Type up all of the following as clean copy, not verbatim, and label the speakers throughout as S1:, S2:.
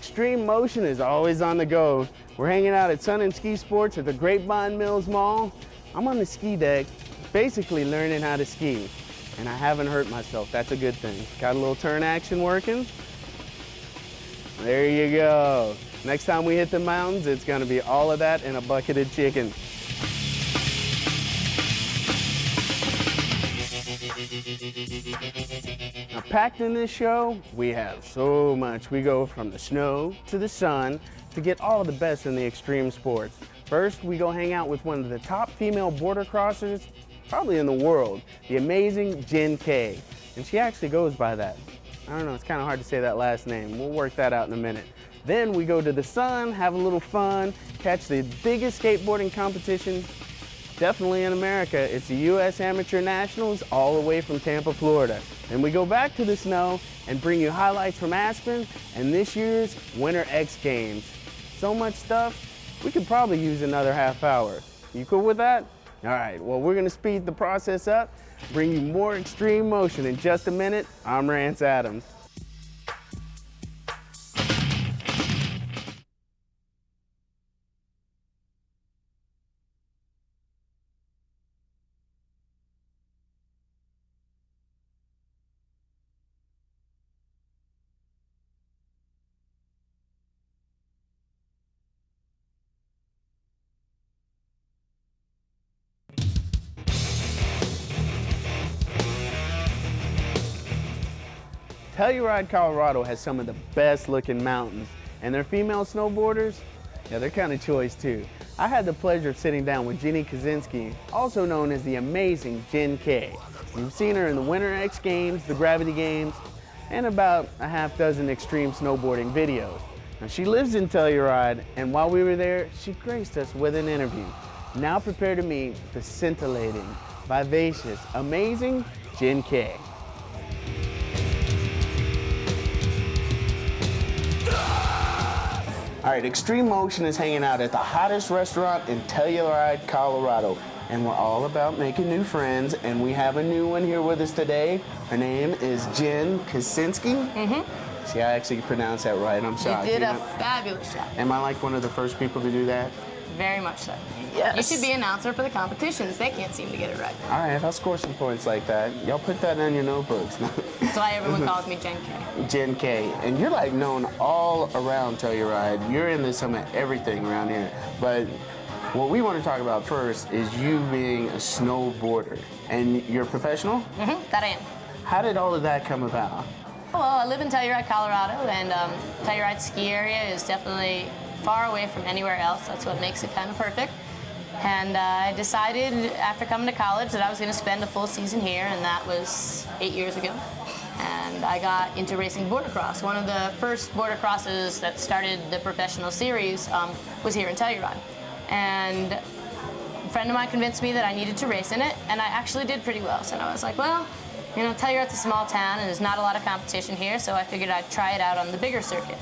S1: Xtreme Motion is always on the go. We're hanging out at Sun and Ski Sports at the Grapevine Mills Mall. I'm on the ski deck, basically learning how to ski. And I haven't hurt myself, that's a good thing. Got a little turn action working. There you go. Next time we hit the mountains, it's gonna be all of that and a bucket of chicken. Now, packed in this show, we have so much. We go from the snow to the sun to get all of the best in the extreme sports. First, we go hang out with one of the top female border crossers, probably in the world, the amazing Jen K. And she actually goes by that. I don't know, it's kind of hard to say that last name. We'll work that out in a minute. Then we go to the sun, have a little fun, catch the biggest skateboarding competition definitely in America. It's the U.S. Amateur Nationals all the way from Tampa, Florida. Then we go back to the snow and bring you highlights from Aspen and this year's Winter X Games. So much stuff, we could probably use another half hour. You cool with that? All right, well, we're gonna speed the process up, bring you more Xtreme Motion in just a minute. I'm Rance Adams. Telluride, Colorado has some of the best looking mountains, and their female snowboarders, yeah, they're kind of choice too. I had the pleasure of sitting down with Jenny Kaczynski, also known as the amazing Jen K. You've seen her in the Winter X Games, the Gravity Games, and about a half dozen extreme snowboarding videos. Now, she lives in Telluride, and while we were there, she graced us with an interview. Now prepare to meet the scintillating, vivacious, amazing Jen K. All right, Xtreme Motion is hanging out at the hottest restaurant in Telluride, Colorado. And we're all about making new friends, and we have a new one here with us today. Her name is Jen Kaczynski. See, I actually pronounced that right. I'm shocked.
S2: You did a fabulous job.
S1: Am I like one of the first people to do that?
S2: Very much so.
S1: Yes.
S2: You should be announcer for the competitions. They can't seem to get it right.
S1: All right, I'll score some points like that. Y'all put that in your notebooks.
S2: That's why everyone calls me Jen K.
S1: Jen K. And you're like known all around Telluride. You're into some of everything around here. But what we want to talk about first is you being a snowboarder. And you're a professional?
S2: That I am.
S1: How did all of that come about?
S2: Well, I live in Telluride, Colorado, and Telluride ski area is definitely far away from anywhere else. That's what makes it kind of perfect. And I decided after coming to college that I was going to spend a full season here, and that was 8 years ago. And I got into racing border cross. One of the first border crosses that started the professional series was here in Telluride. And a friend of mine convinced me that I needed to race in it, and I actually did pretty well. So I was like, well, you know, Telluride's a small town, and there's not a lot of competition here, so I figured I'd try it out on the bigger circuit.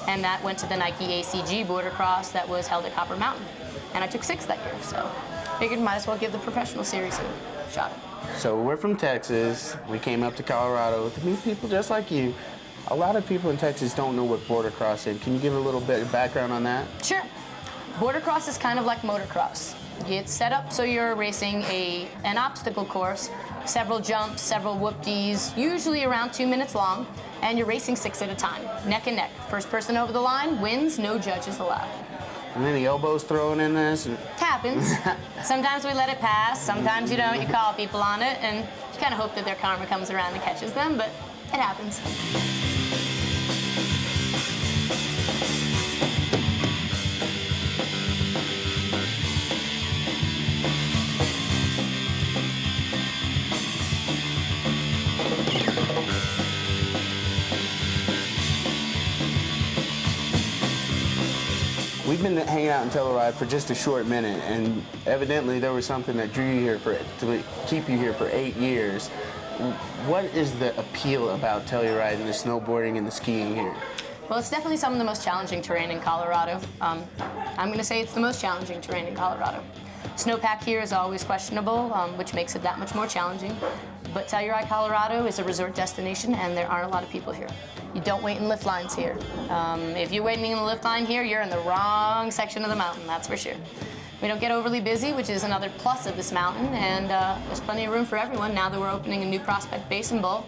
S2: And that went to the Nike ACG border cross that was held at Copper Mountain. And I took 6th that year, so figured might as well give the professional series a shot.
S1: So we're from Texas. We came up to Colorado to meet people just like you. A lot of people in Texas don't know what border cross is. Can you give a little bit of background on that?
S2: Sure. Border cross is kind of like motocross. It's set up so you're racing an obstacle course, several jumps, several whoop-dees, usually around 2 minutes long, and you're racing 6 at a time, neck and neck. First person over the line wins, no judges allowed.
S1: And then the elbows thrown in this.
S2: It happens. Sometimes we let it pass, sometimes you don't, you call people on it, and you kind of hope that their karma comes around and catches them, but it happens.
S1: We've been hanging out in Telluride for just a short minute, and evidently there was something that drew you here to keep you here for 8 years. What is the appeal about Telluride and the snowboarding and the skiing here?
S2: Well, it's definitely some of the most challenging terrain in Colorado. I'm going to say it's the most challenging terrain in Colorado. Snowpack here is always questionable, which makes it that much more challenging. But Telluride, Colorado is a resort destination, and there aren't a lot of people here. You don't wait in lift lines here. If you're waiting in the lift line here, you're in the wrong section of the mountain, that's for sure. We don't get overly busy, which is another plus of this mountain, and there's plenty of room for everyone now that we're opening a new Prospect Basin Bowl.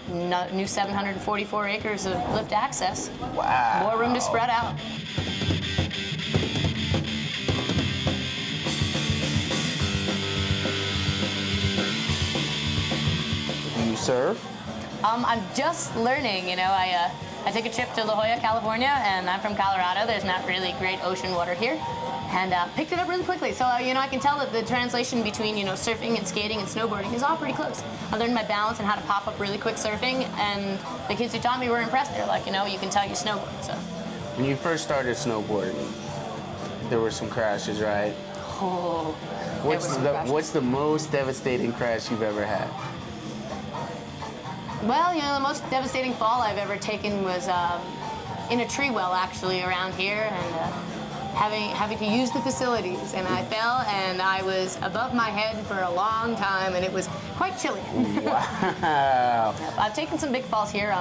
S2: New 744 acres of lift access.
S1: Wow.
S2: More room to spread out.
S1: Do you surf?
S2: I'm just learning, you know. I took a trip to La Jolla, California, and I'm from Colorado. There's not really great ocean water here. And picked it up really quickly. So, you know, I can tell that the translation between, you know, surfing and skating and snowboarding is all pretty close. I learned my balance and how to pop up really quick surfing, and the kids who taught me were impressed. They're like, you know, you can tell you snowboard, so.
S1: When you first started snowboarding, there were some crashes, right?
S2: Oh,
S1: What's the most devastating crash you've ever had?
S2: Well, you know, the most devastating fall I've ever taken was in a tree well, actually, around here, and having to use the facilities, and I fell, and I was above my head for a long time, and it was quite chilly.
S1: Wow.
S2: I've taken some big falls here.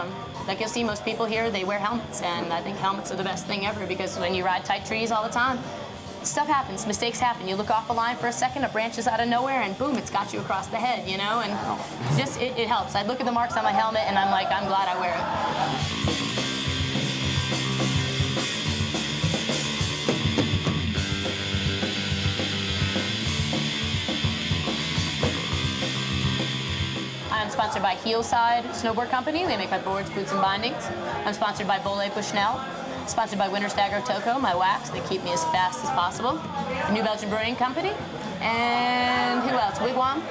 S2: Like you'll see most people here, they wear helmets, and I think helmets are the best thing ever, because when you ride tight trees all the time, stuff happens, mistakes happen. You look off a line for a second, a branch is out of nowhere, and boom, it's got you across the head, you know, and just, it helps. I look at the marks on my helmet, and I'm like, I'm glad I wear it. I'm sponsored by Heelside Snowboard Company. They make my boards, boots, and bindings. I'm sponsored by Bolle Bushnell. Sponsored by Winterstagger Toco, my wax. They keep me as fast as possible. The New Belgian Brewing Company. And who else? Wigwam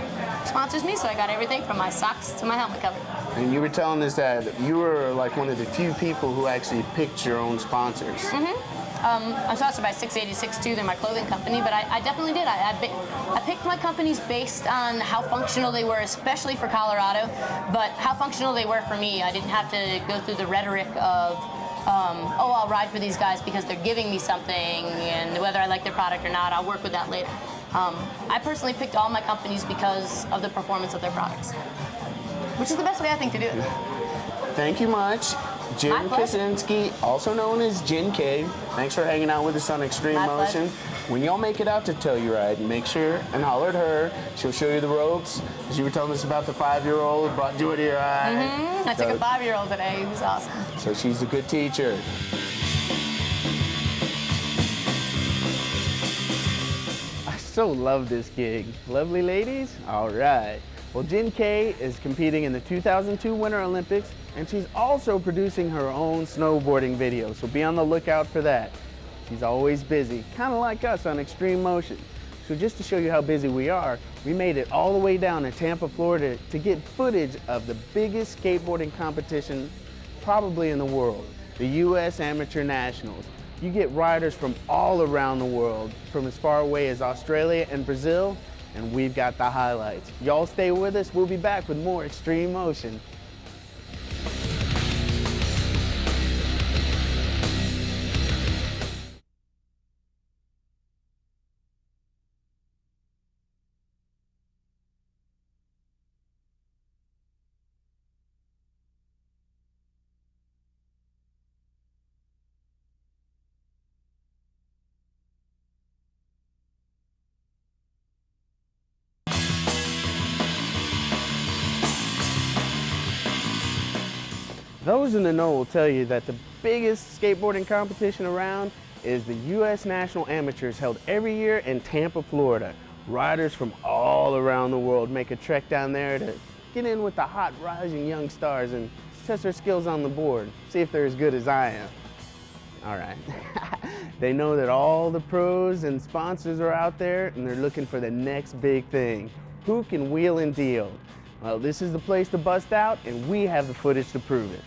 S2: sponsors me, so I got everything from my socks to my helmet cover.
S1: And you were telling us that you were like one of the few people who actually picked your own sponsors.
S2: Mm-hmm. I'm sponsored by 686 too. They're my clothing company, but I definitely did. I picked my companies based on how functional they were, especially for Colorado, but how functional they were for me. I didn't have to go through the rhetoric of, oh, I'll ride for these guys because they're giving me something, and whether I like their product or not, I'll work with that later. I personally picked all my companies because of the performance of their products, which is the best way I think to do it.
S1: Thank you much. Jim
S2: My pleasure.
S1: Kaczynski, also known as Jen K. Thanks for hanging out with us on Xtreme
S2: My
S1: Motion.
S2: pleasure.
S1: When y'all make it out to Telluride, make sure and holler at her. She'll show you the ropes. As you were telling us about the 5-year-old, brought joy to your eye.
S2: Mm-hmm. I took a 5-year-old today. He was awesome.
S1: So she's a good teacher. I so love this gig. Lovely ladies? All right. Well, Jen K is competing in the 2002 Winter Olympics, and she's also producing her own snowboarding video, so be on the lookout for that. She's always busy, kind of like us on Xtreme Motion. So just to show you how busy we are, we made it all the way down to Tampa, Florida to get footage of the biggest skateboarding competition probably in the world, the U.S. Amateur Nationals. You get riders from all around the world, from as far away as Australia and Brazil, and we've got the highlights. Y'all stay with us. We'll be back with more Xtreme Motion. Those in the know will tell you that the biggest skateboarding competition around is the U.S. National Amateurs, held every year in Tampa, Florida. Riders from all around the world make a trek down there to get in with the hot rising young stars and test their skills on the board, see if they're as good as I am. All right. They know that all the pros and sponsors are out there, and they're looking for the next big thing. Who can wheel and deal? Well, this is the place to bust out, and we have the footage to prove it.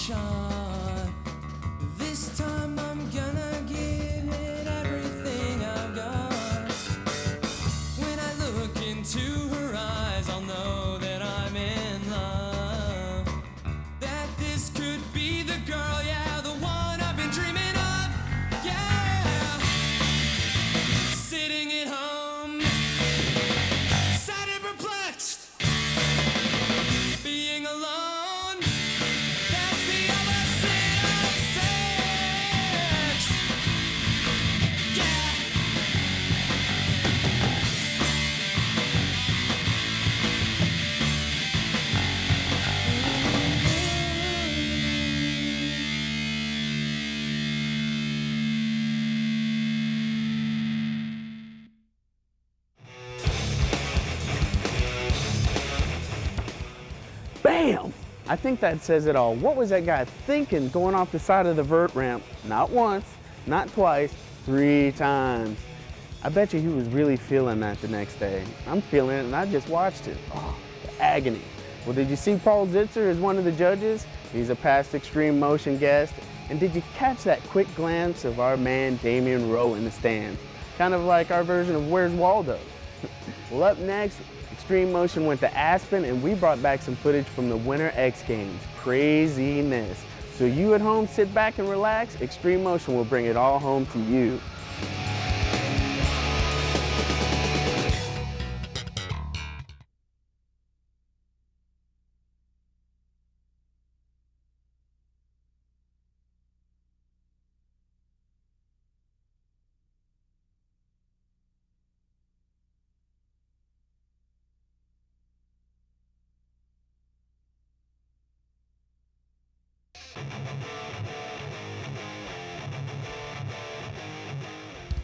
S3: shot. This time I'm gonna give it everything I've got. When I look into her eyes, I'll know that I'm in love. That this could be the girl, yeah, the one I've been dreaming of, yeah. Sitting at home, sad and perplexed, being alone, that's the opposite of sex, yeah.
S1: Bam! I think that says it all. What was that guy thinking going off the side of the vert ramp? Not once, not twice, 3 times. I bet you he was really feeling that the next day. I'm feeling it and I just watched it. Oh, the agony. Well, did you see Paul Zitzer as one of the judges? He's a past Xtreme Motion guest. And did you catch that quick glance of our man Damian Rowe in the stands? Kind of like our version of Where's Waldo? Well, up next, Xtreme Motion went to Aspen and we brought back some footage from the Winter X Games. Craziness. So you at home, sit back and relax. Xtreme Motion will bring it all home to you.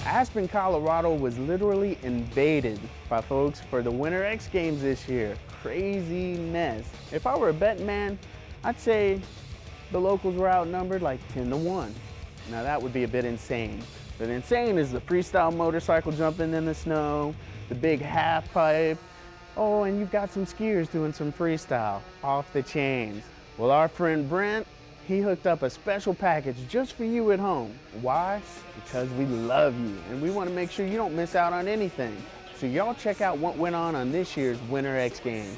S1: Aspen, Colorado was literally invaded by folks for the Winter X Games this year. Craziness. If I were a betting man, I'd say the locals were outnumbered like 10-1. Now that would be a bit insane. But insane is the freestyle motorcycle jumping in the snow, the big half pipe. Oh, and you've got some skiers doing some freestyle off the chains. Well, our friend Brent, he hooked up a special package just for you at home. Why? Because we love you and we want to make sure you don't miss out on anything. So y'all check out what went on this year's Winter X Games.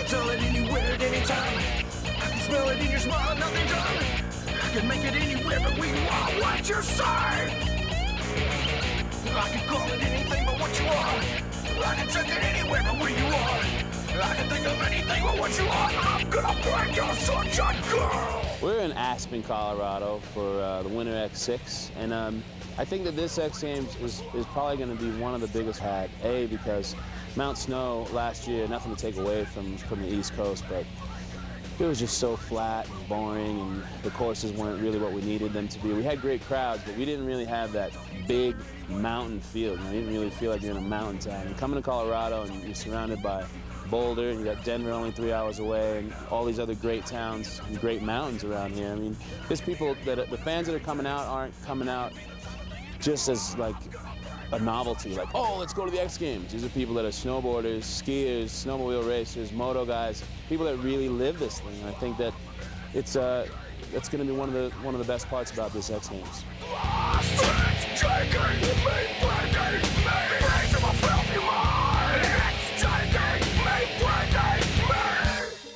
S4: Tell it anywhere at any time. I can smell it in your smile, nothing done. I can make it anywhere, but we want what you say. I can call it anything but what you are. I can take it anywhere but where you are. I can think of anything but what you are. I'm gonna break your such a girl.
S5: We're in Aspen, Colorado for the Winter X6, and I think that this X Games is probably going to be one of the biggest had. A, because Mount Snow last year, nothing to take away from the East Coast, but it was just so flat and boring, and the courses weren't really what we needed them to be. We had great crowds, but we didn't really have that big mountain feel. You didn't really feel like you're in a mountain town. And coming to Colorado, and you're surrounded by Boulder, and you got Denver only 3 hours away, and all these other great towns and great mountains around here. I mean, there's people that the fans that are coming out aren't coming out just as like a novelty, like, oh, let's go to the X Games. These are people that are snowboarders, skiers, snowmobile racers, moto guys, people that really live this thing. And I think that it's that's going to be one of the best parts about this X Games.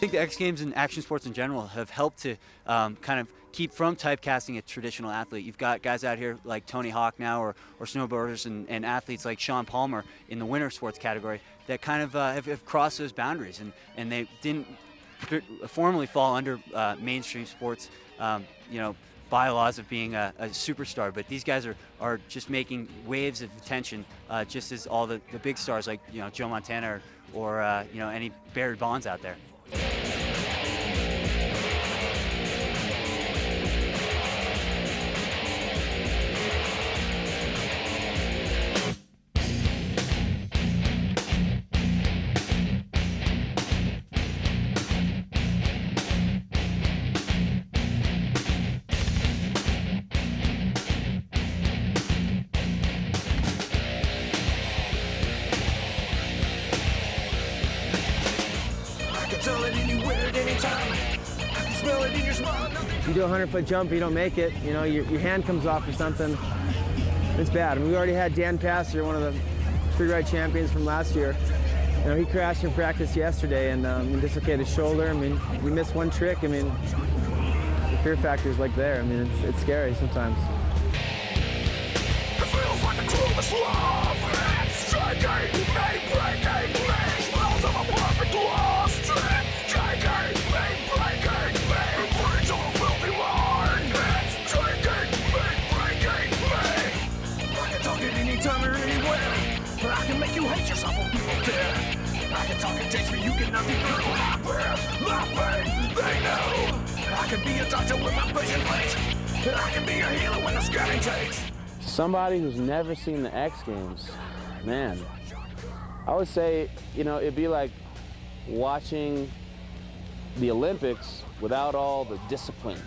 S6: think the X Games and action sports in general have helped to kind of keep from typecasting a traditional athlete. You've got guys out here like Tony Hawk now, or snowboarders and athletes like Sean Palmer in the winter sports category that kind of have crossed those boundaries, and they didn't formally fall under mainstream sports, bylaws of being a superstar. But these guys are just making waves of attention, just as all the big stars like Joe Montana or any Barry Bonds out there.
S7: You do a 100-foot jump, you don't make it, your hand comes off or something. It's bad. I mean, we already had Dan Passer, one of the freeride champions from last year. He crashed in practice yesterday and dislocated his shoulder. I mean, we missed one trick. I mean, the fear factor is like there. I mean, it's scary sometimes.
S4: It feels like the cruelest love. It's shaking me, breaking me. Smells of a perfect love. Shaking me, breaking me. Brings on a filthy mind. It's shaking me, breaking me. I can talk it anytime or anywhere. I can make you hate yourself when people dare. I can talk and taste me, you cannot be brutal. My pain, they know. I can be a doctor when my patient waits. I can be a healer when the scanning takes.
S5: Somebody who's never seen the X Games, man, I would say, it'd be like watching the Olympics without all the discipline,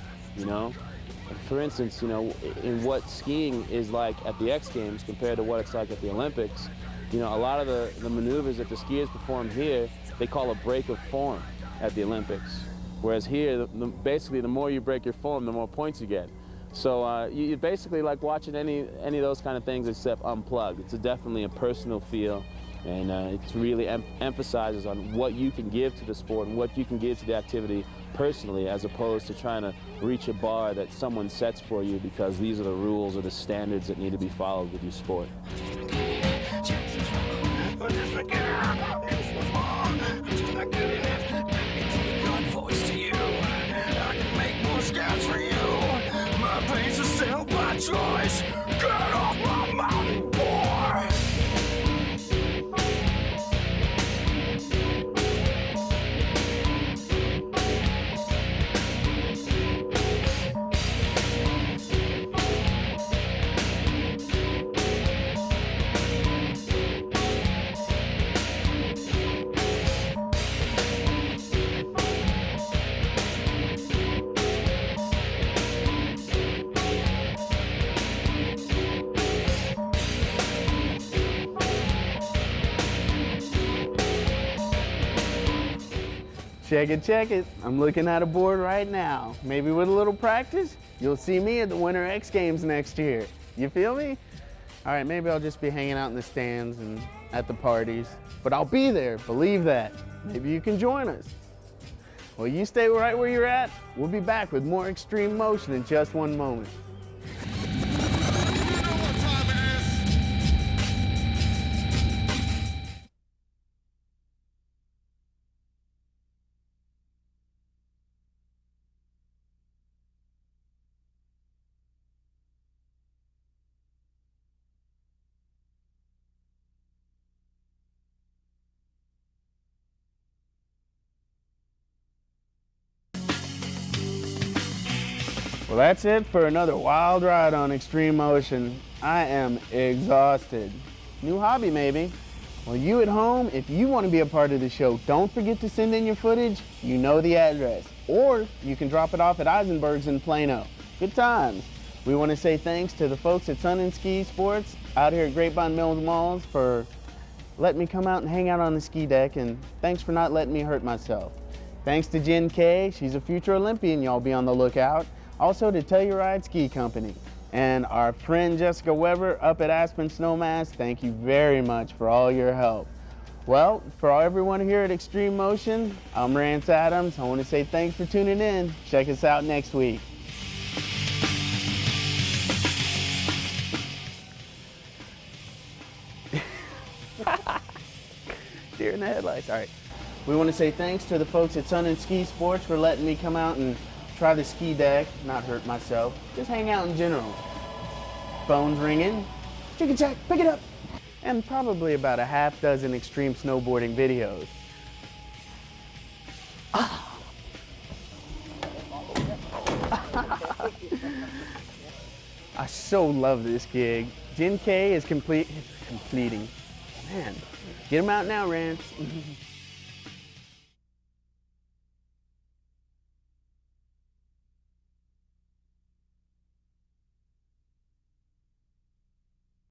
S5: For instance, in what skiing is like at the X Games compared to what it's like at the Olympics, a lot of the maneuvers that the skiers perform here, they call a break of form at the Olympics. Whereas here, basically, the more you break your form, the more points you get. So you basically like watching any of those kind of things except unplugged. It's definitely a personal feel, and it really emphasizes on what you can give to the sport and what you can give to the activity personally, as opposed to trying to reach a bar that someone sets for you because these are the rules or the standards that need to be followed with your sport.
S4: Choice. Get off my mountain, boy!
S1: Check it. I'm looking at a board right now. Maybe with a little practice, you'll see me at the Winter X Games next year. You feel me? All right, maybe I'll just be hanging out in the stands and at the parties, but I'll be there, believe that. Maybe you can join us. Well, you stay right where you're at. We'll be back with more Xtreme Motion in just one moment. Well, that's it for another wild ride on Xtreme Motion. I am exhausted. New hobby, maybe. Well, you at home, if you want to be a part of the show, don't forget to send in your footage. You know the address. Or you can drop it off at Eisenberg's in Plano. Good times. We want to say thanks to the folks at Sun and Ski Sports out here at Grapevine Mills Malls for letting me come out and hang out on the ski deck, and thanks for not letting me hurt myself. Thanks to Jen Kay, she's a future Olympian, y'all be on the lookout. Also to Telluride Ski Company. And our friend Jessica Weber up at Aspen Snowmass, thank you very much for all your help. Well, for everyone here at Xtreme Motion, I'm Rance Adams. I want to say thanks for tuning in. Check us out next week. Deer in the headlights. All right. We want to say thanks to the folks at Sun and Ski Sports for letting me come out and try the ski deck, not hurt myself, just hang out in general. Phone's ringing. Chicken check, pick it up. And probably about a half dozen extreme snowboarding videos. I so love this gig. Jen K is completing. Man, get him out now, Rance.